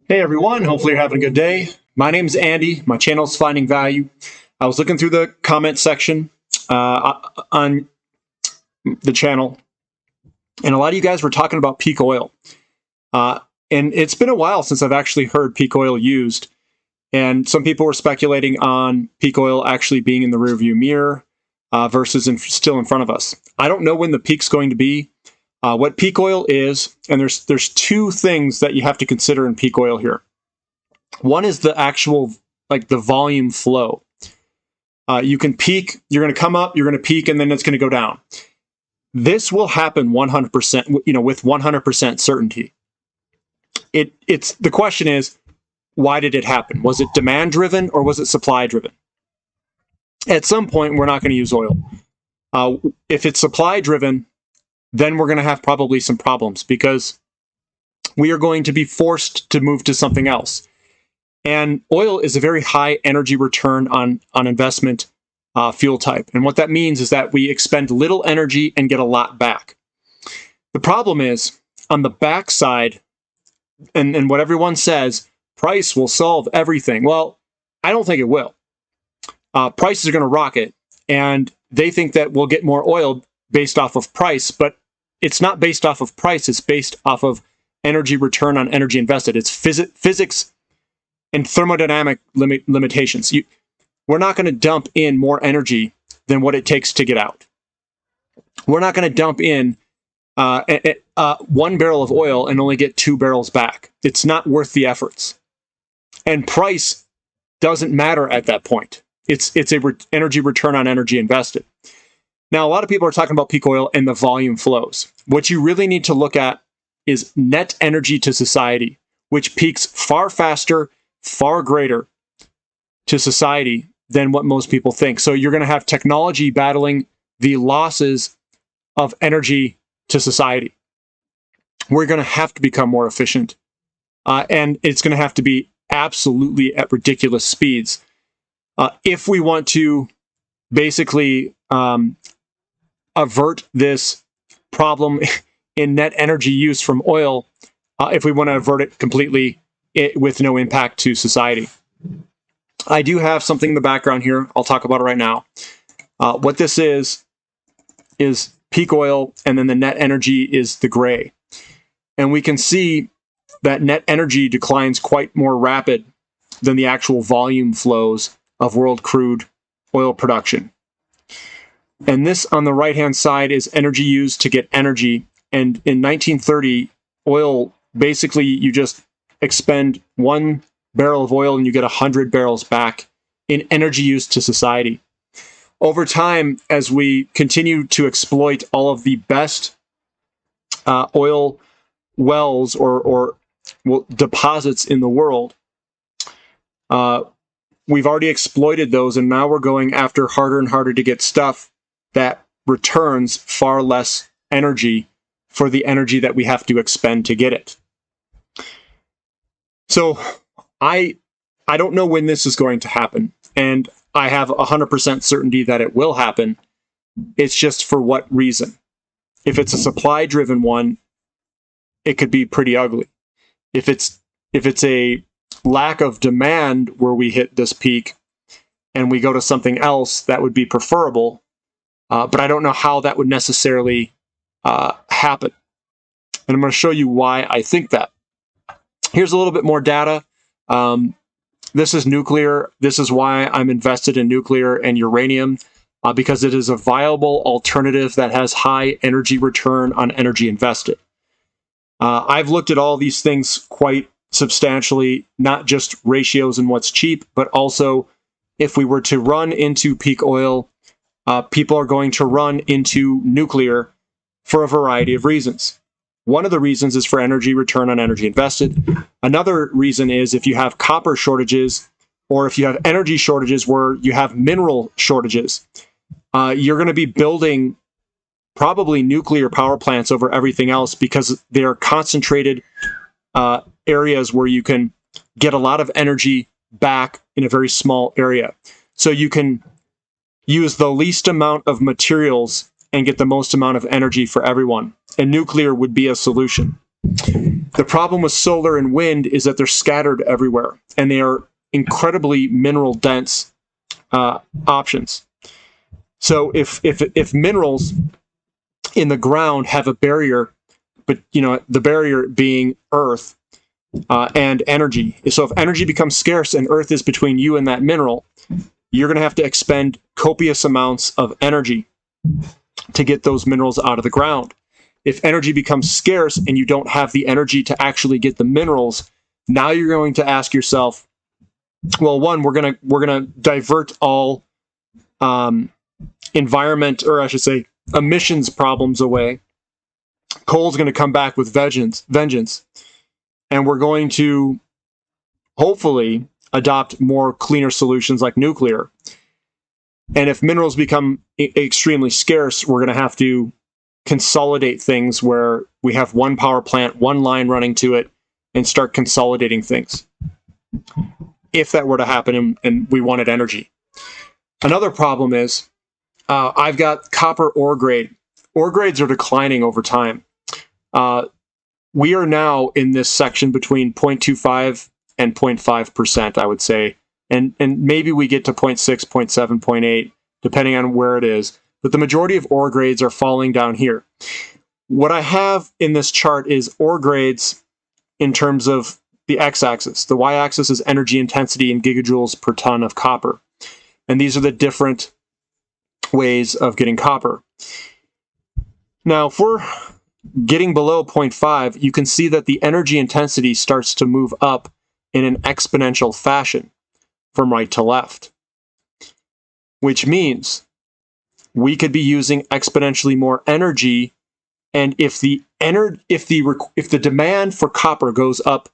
Hey everyone, hopefully you're having a good day. My name's Andy. My channel's Finding Value. I was looking through the comment section on the channel, and a lot of you guys were talking about peak oil. And it's been a while since I've actually heard peak oil used. And some people were speculating on peak oil actually being in the rearview mirror versus still in front of us. I don't know when the peak's going to be. What peak oil is, and there's two things that you have to consider in peak oil here. One is the actual, like the volume flow. You can peak, you're going to come up, you're going to peak, and then it's going to go down. This will happen 100%, with 100% certainty. It's the question is, why did it happen? Was it demand driven or was it supply driven? At some point, we're not going to use oil. If it's supply driven, then we're going to have probably some problems because we are going to be forced to move to something else. And oil is a very high energy return on investment fuel type. And what that means is that we expend little energy and get a lot back. The problem is on the backside, and what everyone says, price will solve everything. Well, I don't think it will. Prices are going to rocket, and they think that we'll get more oil based off of price, but it's not based off of price. It's based off of energy return on energy invested. It's physics and thermodynamic limitations. We're not going to dump in more energy than what it takes to get out. We're not going to dump in 1 barrel of oil and only get 2 barrels back. It's not worth the efforts. And price doesn't matter at that point. It's energy return on energy invested. Now, a lot of people are talking about peak oil and the volume flows. What you really need to look at is net energy to society, which peaks far faster, far greater to society than what most people think. So you're going to have technology battling the losses of energy to society. We're going to have to become more efficient. And it's going to have to be absolutely at ridiculous speeds. If we want to basically avert this problem in net energy use from oil, if we want to avert it completely with no impact to society. I do have something in the background here. I'll talk about it right now. What this is peak oil, and then the net energy is the gray. And we can see that net energy declines quite more rapid than the actual volume flows of world crude oil production. And this on the right-hand side is energy used to get energy. And in 1930, oil, basically you just expend 1 barrel of oil and you get 100 barrels back in energy used to society. Over time, as we continue to exploit all of the best oil wells or deposits in the world, we've already exploited those, and now we're going after harder and harder to get stuff that returns far less energy for the energy that we have to expend to get it. So I don't know when this is going to happen, and I have 100% certainty that it will happen. It's just for what reason. If it's a supply-driven one, it could be pretty ugly. If it's a lack of demand where we hit this peak and we go to something else, that would be preferable. But I don't know how that would necessarily happen. And I'm going to show you why I think that. Here's a little bit more data. This is nuclear. This is why I'm invested in nuclear and uranium, because it is a viable alternative that has high energy return on energy invested. I've looked at all these things quite substantially, not just ratios and what's cheap, but also if we were to run into peak oil, people are going to run into nuclear for a variety of reasons. One of the reasons is for energy return on energy invested. Another reason is if you have copper shortages, or if you have energy shortages where you have mineral shortages, you're going to be building probably nuclear power plants over everything else because they are concentrated areas where you can get a lot of energy back in a very small area. So you can use the least amount of materials and get the most amount of energy for everyone. And nuclear would be a solution. The problem with solar and wind is that they're scattered everywhere, and they are incredibly mineral dense options. So if minerals in the ground have a barrier, but the barrier being earth and energy. So if energy becomes scarce and earth is between you and that mineral, you're going to have to expend copious amounts of energy to get those minerals out of the ground. If energy becomes scarce and you don't have the energy to actually get the minerals, now you're going to ask yourself, well, one, we're gonna divert all environment, or I should say, emissions problems away. Coal's going to come back with vengeance, and we're going to hopefully adopt more cleaner solutions like nuclear. And if minerals become extremely scarce, we're going to have to consolidate things where we have one power plant, one line running to it, and start consolidating things. If that were to happen and we wanted energy. Another problem is I've got copper ore grade. Ore grades are declining over time. We are now in this section between 0.25 and 0.5%, I would say. And maybe we get to 0.6, 0.7, 0.8, depending on where it is. But the majority of ore grades are falling down here. What I have in this chart is ore grades in terms of the x-axis. The y-axis is energy intensity in gigajoules per ton of copper. And these are the different ways of getting copper. Now, if we're getting below 0.5, you can see that the energy intensity starts to move up in an exponential fashion from right to left, which means we could be using exponentially more energy. And if the demand for copper goes up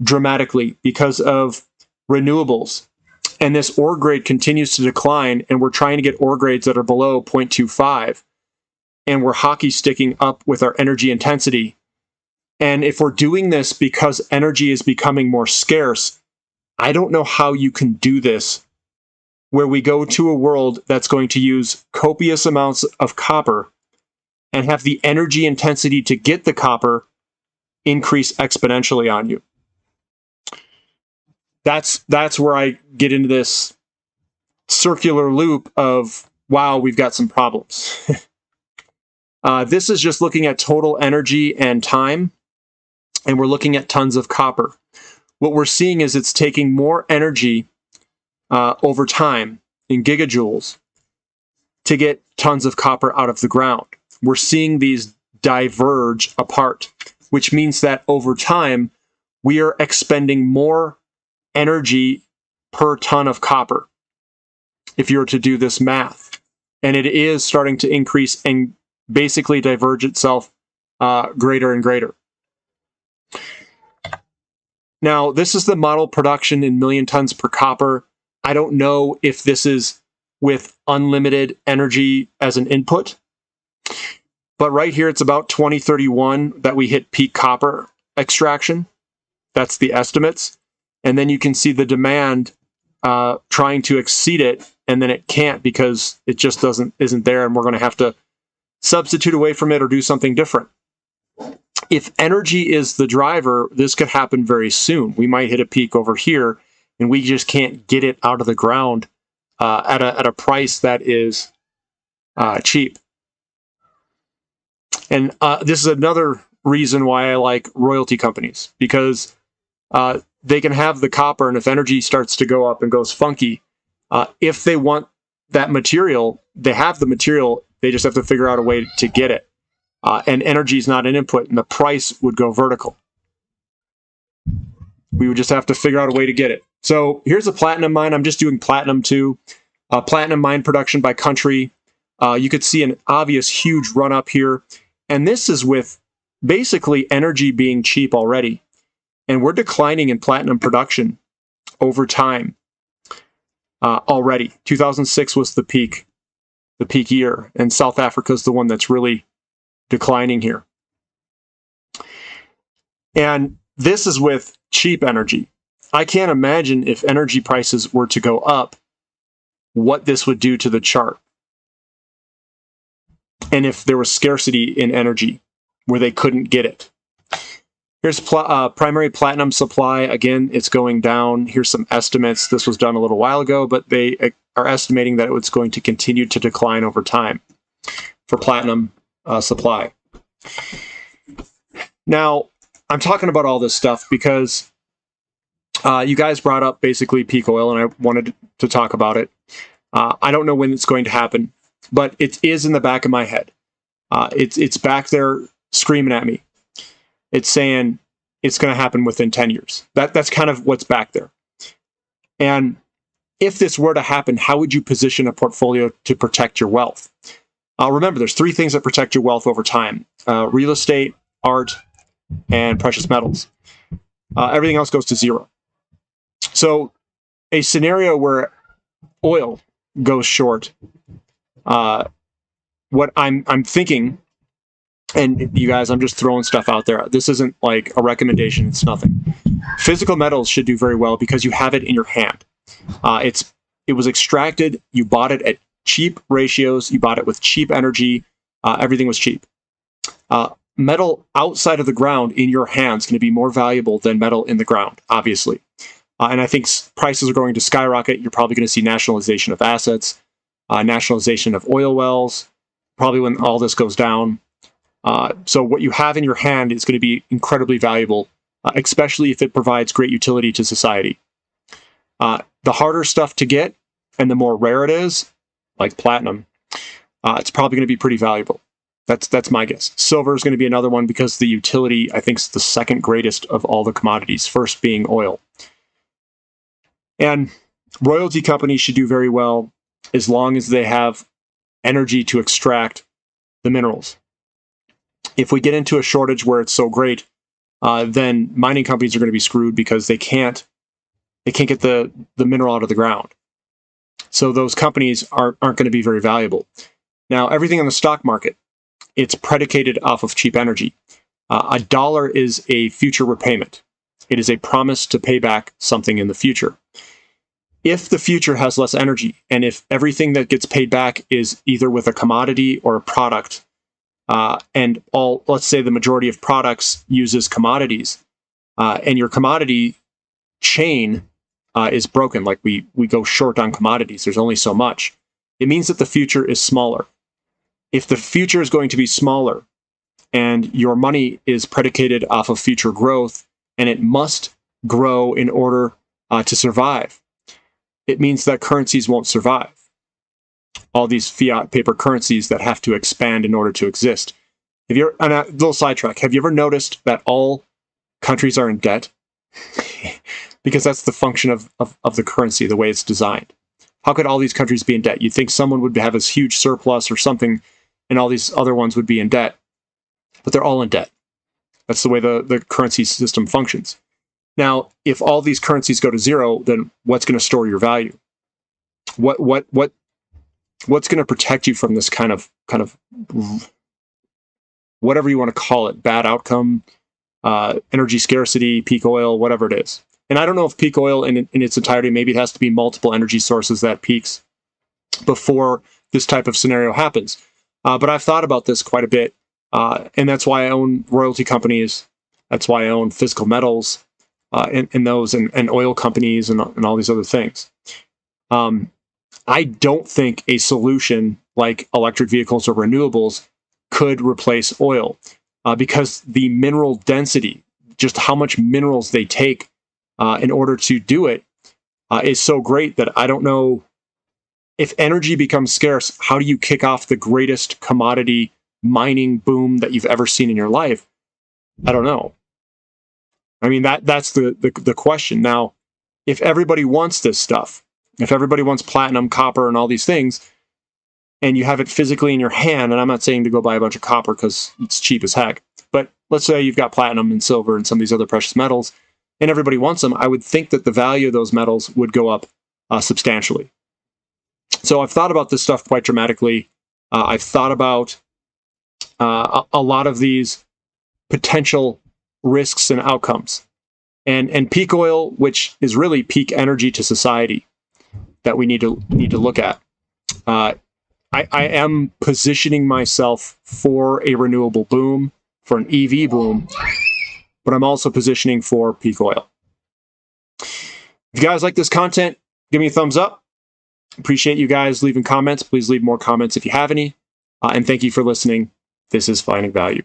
dramatically because of renewables, and this ore grade continues to decline, and we're trying to get ore grades that are below 0.25, and we're hockey sticking up with our energy intensity. And if we're doing this because energy is becoming more scarce, I don't know how you can do this where we go to a world that's going to use copious amounts of copper and have the energy intensity to get the copper increase exponentially on you. That's where I get into this circular loop of, wow, we've got some problems. This is just looking at total energy and time, and we're looking at tons of copper. What we're seeing is it's taking more energy over time in gigajoules to get tons of copper out of the ground. We're seeing these diverge apart, which means that over time, we are expending more energy per ton of copper if you were to do this math. And it is starting to increase and basically diverge itself greater and greater. Now, this is the model production in million tons per copper. I don't know if this is with unlimited energy as an input, but right here it's about 2031 that we hit peak copper extraction. That's the estimates. And then you can see the demand trying to exceed it, and then it can't because it just isn't there, and we're going to have to substitute away from it or do something different. If energy is the driver, this could happen very soon. We might hit a peak over here, and we just can't get it out of the ground at a price that is cheap. And this is another reason why I like royalty companies, because they can have the copper, and if energy starts to go up and goes funky, if they want that material, they have the material, they just have to figure out a way to get it. And energy is not an input, and the price would go vertical. We would just have to figure out a way to get it. So here's a platinum mine. I'm just doing platinum too. Platinum mine production by country. You could see an obvious huge run up here. And this is with basically energy being cheap already. And we're declining in platinum production over time already. 2006 was the peak year. And South Africa is the one that's really declining here. And this is with cheap energy. I can't imagine if energy prices were to go up, what this would do to the chart. And if there was scarcity in energy where they couldn't get it. Here's primary platinum supply. Again, it's going down. Here's some estimates. This was done a little while ago, but they are estimating that it's going to continue to decline over time for platinum supply. Now, I'm talking about all this stuff because you guys brought up basically peak oil, and I wanted to talk about it. I don't know when it's going to happen, but it is in the back of my head. It's back there screaming at me. It's saying it's going to happen within 10 years. That's kind of what's back there. And if this were to happen, how would you position a portfolio to protect your wealth? Remember, there's 3 things that protect your wealth over time: real estate, art, and precious metals. Everything else goes to zero. So a scenario where oil goes short, what I'm thinking, and you guys, I'm just throwing stuff out there. This isn't like a recommendation. It's nothing. Physical metals should do very well because you have it in your hand. It was extracted. You bought it at cheap ratios. You bought it with cheap energy. Everything was cheap. Metal outside of the ground in your hands is going to be more valuable than metal in the ground, obviously. And I think prices are going to skyrocket. You're probably going to see nationalization of assets, nationalization of oil wells, probably when all this goes down. So what you have in your hand is going to be incredibly valuable, especially if it provides great utility to society. The harder stuff to get and the more rare it is, like platinum, it's probably going to be pretty valuable. That's my guess. Silver is going to be another one because the utility, I think, is the second greatest of all the commodities, first being oil. And royalty companies should do very well as long as they have energy to extract the minerals. If we get into a shortage where it's so great, then mining companies are going to be screwed because they can't get the mineral out of the ground. So those companies aren't going to be very valuable. Now, everything on the stock market, it's predicated off of cheap energy. $1 is a future repayment. It is a promise to pay back something in the future. If the future has less energy, and if everything that gets paid back is either with a commodity or a product, and let's say the majority of products uses commodities, and your commodity chain is broken, like we go short on commodities, there's only so much, it means that the future is smaller. If the future is going to be smaller and your money is predicated off of future growth and it must grow in order to survive, it means that currencies won't survive. All these fiat paper currencies that have to expand in order to exist. And a little sidetrack, have you ever noticed that all countries are in debt? Because that's the function of the currency, the way it's designed. How could all these countries be in debt? You'd think someone would have this huge surplus or something, and all these other ones would be in debt. But they're all in debt. That's the way the currency system functions. Now, if all these currencies go to zero, then what's going to store your value? What's going to protect you from this kind of whatever you want to call it, bad outcome, energy scarcity, peak oil, whatever it is. And I don't know if peak oil in its entirety, maybe it has to be multiple energy sources that peaks before this type of scenario happens. But I've thought about this quite a bit, and that's why I own royalty companies. That's why I own physical metals, in those, and oil companies, and all these other things. I don't think a solution like electric vehicles or renewables could replace oil, because the mineral density, just how much minerals they take in order to do it, is so great that I don't know if energy becomes scarce, how do you kick off the greatest commodity mining boom that you've ever seen in your life? I don't know. I mean, that's the question. Now, if everybody wants this stuff, if everybody wants platinum, copper, and all these things, and you have it physically in your hand, and I'm not saying to go buy a bunch of copper because it's cheap as heck, but let's say you've got platinum and silver and some of these other precious metals, and everybody wants them, I would think that the value of those metals would go up substantially. So I've thought about this stuff quite dramatically. I've thought about a lot of these potential risks and outcomes. And peak oil, which is really peak energy to society, that we need to look at. I am positioning myself for a renewable boom, for an EV boom, but I'm also positioning for peak oil. If you guys like this content, give me a thumbs up. Appreciate you guys leaving comments. Please leave more comments if you have any. And thank you for listening. This is Finding Value.